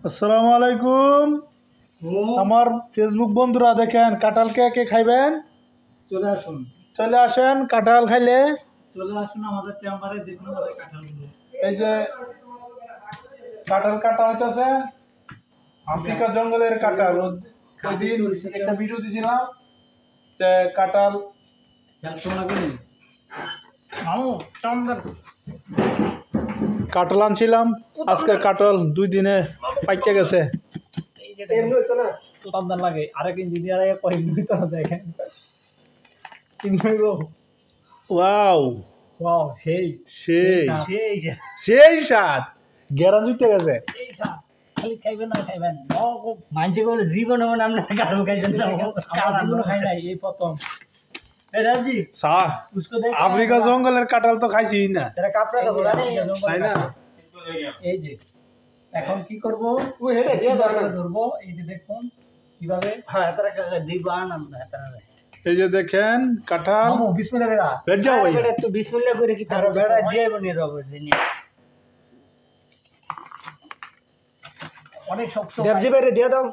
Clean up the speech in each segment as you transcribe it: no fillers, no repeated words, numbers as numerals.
আসসালামু আলাইকুম। আমার ফেসবুক বন্ধুরা দেখেন কাঁঠাল কে কে খাইবেন, চলে আসুন, চলে আসেন। কাঁঠাল খাইলে চলে আসুন আমাদের চেম্বারে, দেখুন আমাদের কাঁঠালগুলো। এই যে কাঁঠাল কাটা হইতেছে, আফ্রিকা জঙ্গলের কাঁঠাল। ওই দিন একটা ভিডিও দিছিলাম যে কাঁঠাল কাঁঠাল আনছিলাম, আজকে কাঁঠাল 2 দিনে পাইকে গেছে। লাগে আরেক ইঞ্জিনিয়ার দেখেন ওয়াও ওয়াও, সেই সেই সেই সেই স্বাদ, গেরান জুটে গেছে। সেই স্বাদ। খালি খাইবেন না খাইবেন, মানছে বলে জীবন মানে আমরা কাঁঠাল খাইছেন না, জীবন খাই নাই, এই প্রথম। আফ্রিকা জঙ্গলের কাঁঠাল তো খাইছি না, তাই না? এই যে এখন কি করব, ধরবো। এই যে দেখুন কিভাবে এই যে দেখেন কাঁঠাল। বিসমিল্লাহ বেড়া বের যাও ভাই, একটু বিসমিল্লাহ করে কি তার বেড়া দিয়ে বনি রবে দিনি অনেক শক্ত। দেবজি বেরে দিয়ে দাও,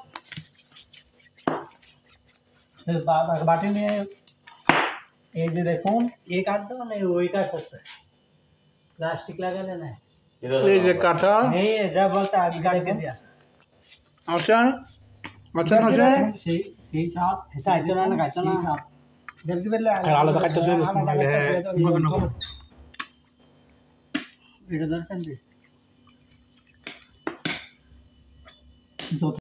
বাটি নিয়ে। এই যে দেখুন, এই কাঠ দাও না, ওই কাঠ করতে প্লাস্টিক লাগালে না। এই যে কাঁঠাল, এই যা বলতে আমি কাটকে দিয়া আচ্ছা আচ্ছা আচ্ছা, সেই সেই সাপ এটা আইতো না কাটতো না। দেবজি বেরলে আলাদা কাটতে চলে গেছে এটা দর্শন দি।